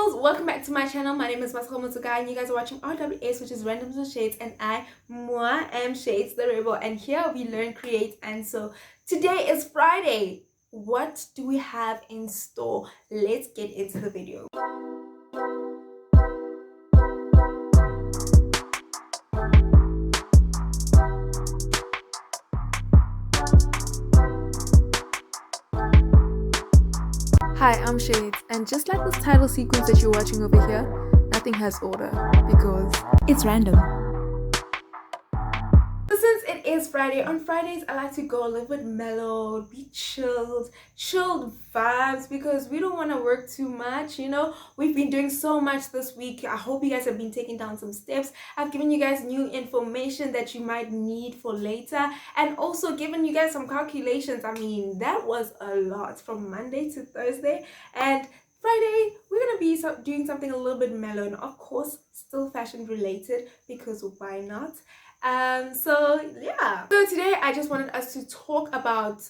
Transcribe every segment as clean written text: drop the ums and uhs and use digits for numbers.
girls, welcome back to my channel. My name is Masako Mutsuga and you guys are watching RWS, which is Randoms with Shades, and moi, am Shades the Rebel, and here we learn, create, and so today is Friday. What do we have in store? Let's get into the video. Hi, I'm Shades, and just like this title sequence that you're watching over here, nothing has order because it's random. So since it is Friday, on Fridays I like to go a little bit mellow, be chilled vibes, because we don't want to work too much, you know. We've been doing so much this week. I hope you guys have been taking down some steps. I've given you guys new information that you might need for later, and also given you guys some calculations. I mean, that was a lot from Monday to Thursday, and Friday we're gonna be doing something a little bit mellow, and of course still fashion related, because why not? So today I just wanted us to talk about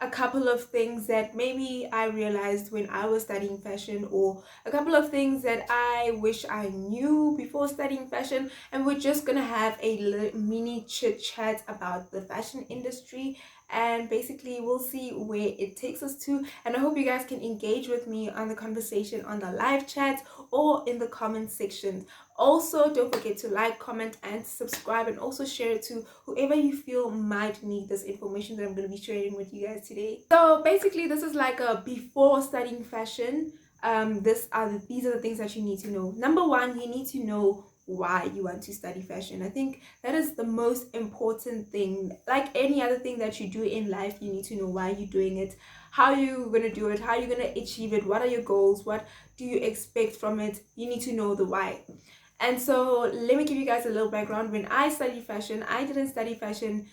a couple of things that maybe I realized when I was studying fashion, or a couple of things that I wish I knew before studying fashion, and we're just gonna have a little mini chit chat about the fashion industry, and basically we'll see where it takes us to. And I hope you guys can engage with me on the conversation on the live chat or in the comment section. Also, don't forget to like, comment, and subscribe, and also share it to whoever you feel might need this information that I'm going to be sharing with you guys today. So basically, this is like a before studying fashion. These are the things that you need to know. Number one, you need to know why you want to study fashion. I think that is the most important thing. Like any other thing that you do in life, you need to know why you're doing it, how you're going to do it, how you're going to achieve it, what are your goals, what do you expect from it. You need to know the why. And so let me give you guys a little background. When I studied fashion, I didn't study fashion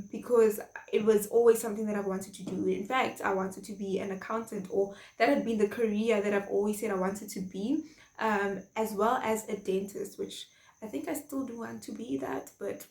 because it was always something that I wanted to do. In fact, I wanted to be an accountant, or that had been the career that I've always said I wanted to be, as well as a dentist, which I think I still do want to be that, but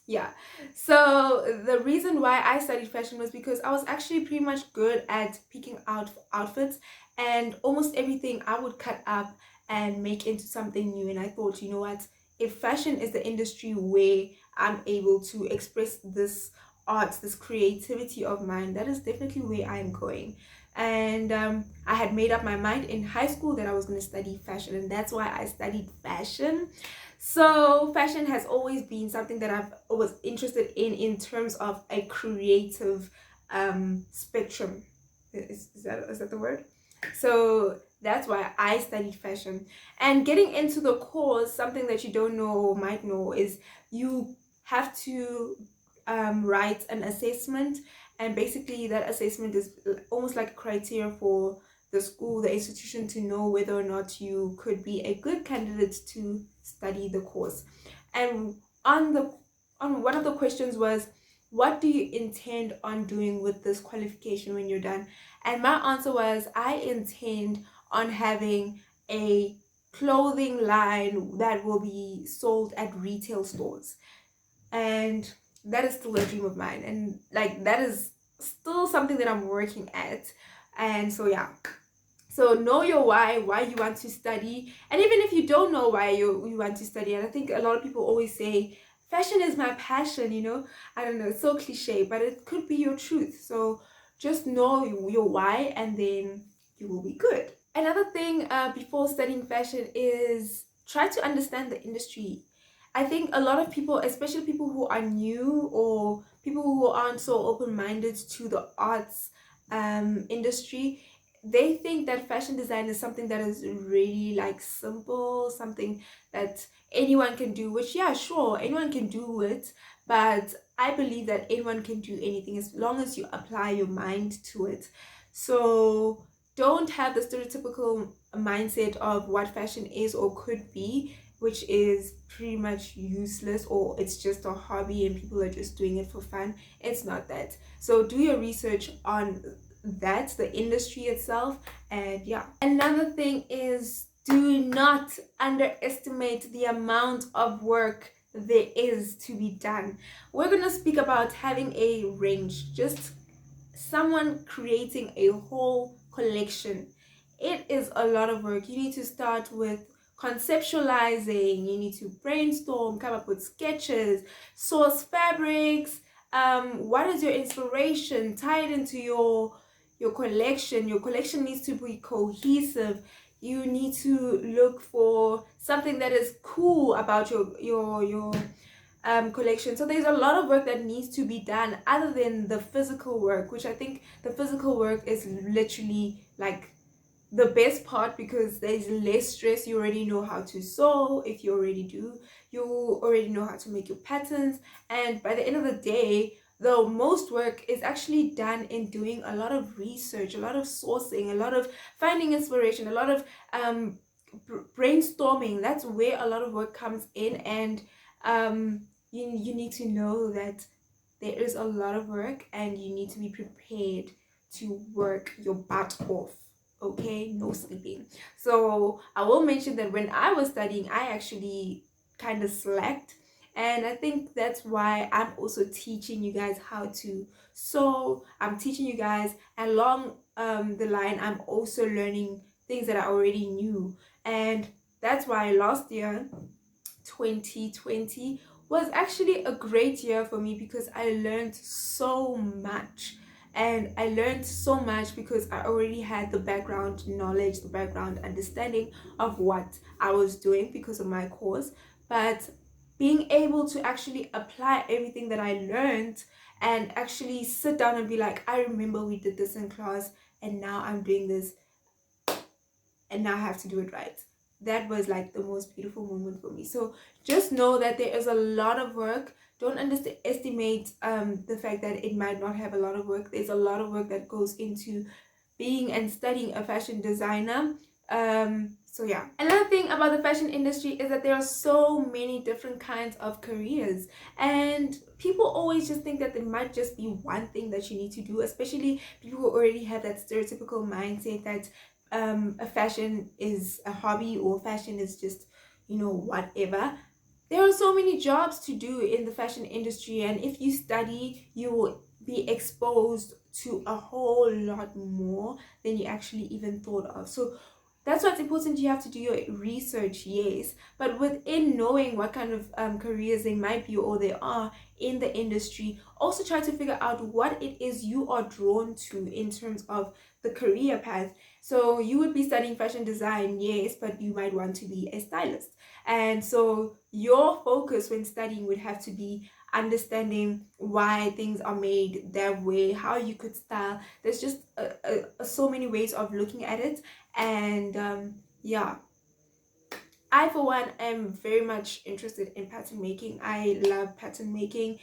yeah. So the reason why I studied fashion was because I was actually pretty much good at picking out outfits, and almost everything I would cut up and make into something new. And I thought, you know what, if fashion is the industry where I'm able to express this art, this creativity of mine, that is definitely where I'm going. And I had made up my mind in high school that I was going to study fashion, and that's why I studied fashion. So fashion has always been something that I've was interested in terms of a creative spectrum. Is that the word? So that's why I studied fashion. And getting into the course, something that you don't know or might know is you have to write an assessment, and basically that assessment is almost like a criteria for the school, the institution, to know whether or not you could be a good candidate to study the course. And on one of the questions was, what do you intend on doing with this qualification when you're done? And my answer was, I intend on having a clothing line that will be sold at retail stores. And that is still a dream of mine, and like that is still something that I'm working at. And so yeah, so know your why you want to study. And even if you don't know why you want to study, and I think a lot of people always say fashion is my passion, you know. I don't know, it's so cliche, but it could be your truth. So just know your why, and then you will be good. Another thing before studying fashion is try to understand the industry. I think a lot of people, especially people who are new or people who aren't so open-minded to the arts industry, they think that fashion design is something that is really like simple, something that anyone can do, which yeah, sure, anyone can do it, but I believe that anyone can do anything as long as you apply your mind to it. So don't have the stereotypical mindset of what fashion is or could be, which is pretty much useless, or it's just a hobby and people are just doing it for fun. It's not that. So do your research on that, the industry itself. And yeah, another thing is, do not underestimate the amount of work there is to be done. We're gonna speak about having a range, just someone creating a whole collection it is a lot of work. You need to start with conceptualizing, you need to brainstorm, come up with sketches, source fabrics, what is your inspiration, tie it into your collection. Your collection needs to be cohesive. You need to look for something that is cool about your collection. So there's a lot of work that needs to be done other than the physical work, which I think the physical work is literally like the best part because there's less stress. You already know how to sew. If you already do, you already know how to make your patterns, and by the end of the day, the most work is actually done in doing a lot of research, a lot of sourcing, a lot of finding inspiration, a lot of brainstorming. That's where a lot of work comes in, and you need to know that there is a lot of work and you need to be prepared to work your butt off. Okay, no sleeping. So I will mention that when I was studying, I actually kind of slacked, and I think that's why I'm also teaching you guys how to sew. I'm teaching you guys, and along the line, I'm also learning things that I already knew. And that's why last year, 2020, was actually a great year for me because I learned so much. And I learned so much because I already had the background knowledge, the background understanding of what I was doing because of my course. But being able to actually apply everything that I learned and actually sit down and be like, I remember we did this in class, and now I'm doing this, and now I have to do it right. That was like the most beautiful moment for me. So just know that there is a lot of work. Don't underestimate the fact that it might not have a lot of work. There's a lot of work that goes into being and studying a fashion designer. So yeah, another thing about the fashion industry is that there are so many different kinds of careers, and people always just think that there might just be one thing that you need to do, especially people who already have that stereotypical mindset that a fashion is a hobby or fashion is just, you know, whatever. There are so many jobs to do in the fashion industry, and if you study, you will be exposed to a whole lot more than you actually even thought of. So that's why it's important. You have to do your research, yes, but within knowing what kind of careers they might be or they are in the industry, also try to figure out what it is you are drawn to in terms of the career path. So you would be studying fashion design, yes, but you might want to be a stylist. And so your focus when studying would have to be understanding why things are made that way, how you could style. There's just so many ways of looking at it. And yeah, I for one am very much interested in pattern making. I love pattern making.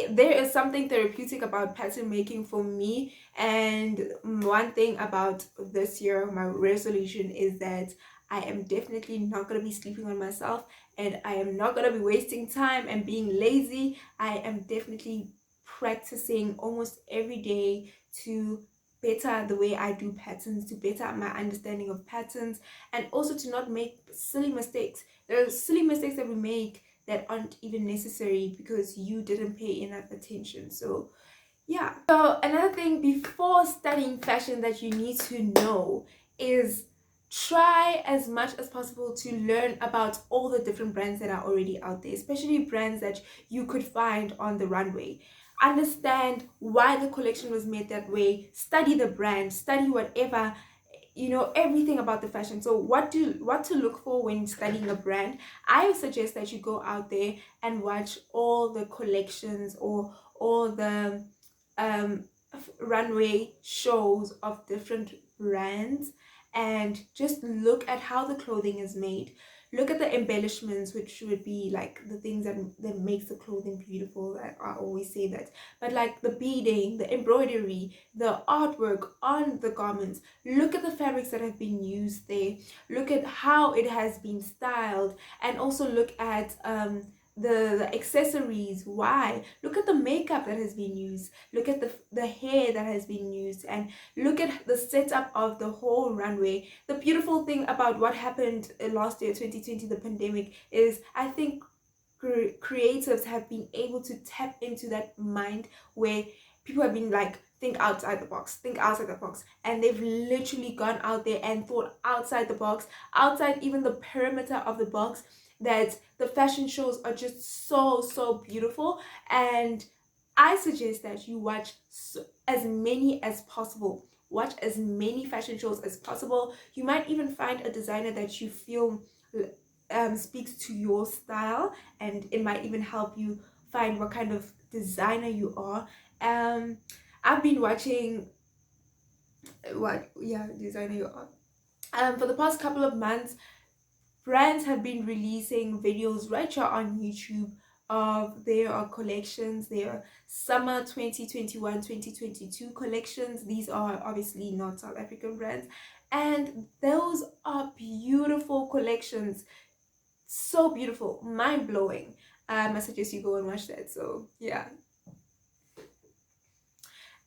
There is something therapeutic about pattern making for me. And one thing about this year, my resolution is that I am definitely not going to be sleeping on myself, and I am not going to be wasting time and being lazy. I am definitely practicing almost every day to better the way I do patterns, to better my understanding of patterns, and also to not make silly mistakes. There are silly mistakes that we make that aren't even necessary because you didn't pay enough attention. So yeah. So another thing before studying fashion that you need to know is try as much as possible to learn about all the different brands that are already out there, especially brands that you could find on the runway. Understand why the collection was made that way. Study the brand, study whatever, you know, everything about the fashion. So what to look for when studying a brand. I suggest that you go out there and watch all the collections or all the runway shows of different brands, and just look at how the clothing is made. Look at the embellishments, which would be like the things that makes the clothing beautiful. I always say that. But like the beading, the embroidery, the artwork on the garments. Look at the fabrics that have been used there. Look at how it has been styled, and also look at the accessories. Why? Look at the makeup that has been used. Look at the hair that has been used, and look at the setup of the whole runway. The beautiful thing about what happened last year, 2020, the pandemic, is I think creatives have been able to tap into that mind where people have been like think outside the box, think outside the box. And they've literally gone out there and thought outside the box, outside even the perimeter of the box, that the fashion shows are just so beautiful. And I suggest that you watch as many as possible. Watch as many fashion shows as possible. You might even find a designer that you feel speaks to your style, and it might even help you find what kind of designer you are. I've been watching what, yeah, designer you are. For the past couple of months, brands have been releasing videos right here on YouTube of their collections, their summer 2021-2022 collections. These are obviously not South African brands, and those are beautiful collections. So beautiful, mind-blowing. I suggest you go and watch that. So yeah.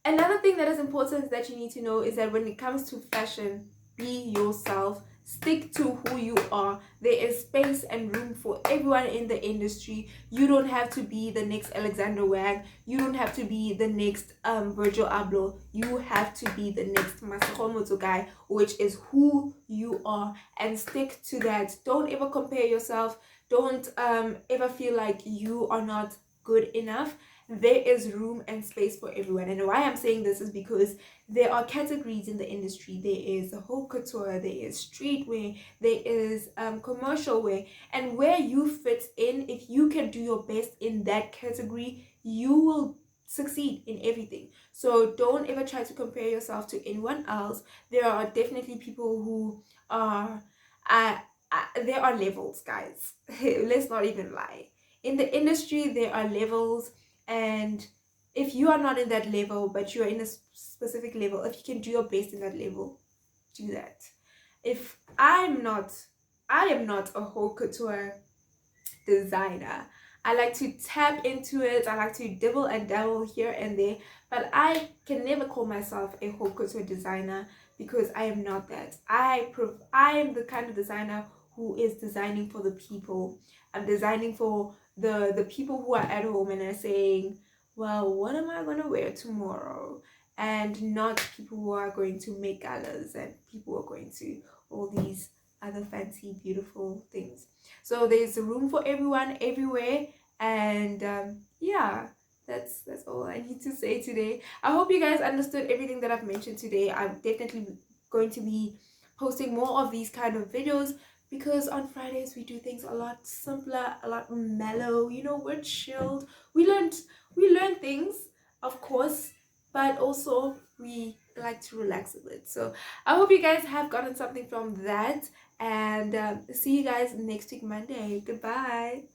Another thing that is important that you need to know is that when it comes to fashion, be yourself. Stick to who you are. There is space and room for everyone in the industry. You don't have to be the next Alexander Wang. You don't have to be the next Virgil Abloh. You have to be the next Masako Motogai, which is who you are, and stick to that. Don't ever compare yourself. Don't ever feel like you are not good enough. There is room and space for everyone. And why I'm saying this is because there are categories in the industry. There is haute couture, there is streetwear, there is commercial wear, and where you fit in, if you can do your best in that category, you will succeed in everything. So don't ever try to compare yourself to anyone else. There are definitely people who are there are levels, guys. Let's not even lie. In the industry there are levels, and if you are not in that level but you are in a specific level, if you can do your best in that level, do that. If I am not a haute couture designer. I like to tap into it. I like to dibble and dabble here and there, but I can never call myself a haute couture designer because I am not that. I am the kind of designer who is designing for the people. I'm designing for the people who are at home and are saying, well, what am I going to wear tomorrow? And not people who are going to make galas and people who are going to all these other fancy beautiful things. So there's room for everyone everywhere. And yeah, that's all I need to say today. I hope you guys understood everything that I've mentioned today. I'm definitely going to be posting more of these kind of videos because on Fridays we do things a lot simpler, a lot mellow. You know, we're chilled. We learn things, of course, but also we like to relax a bit. So I hope you guys have gotten something from that, and see you guys next week Monday. Goodbye.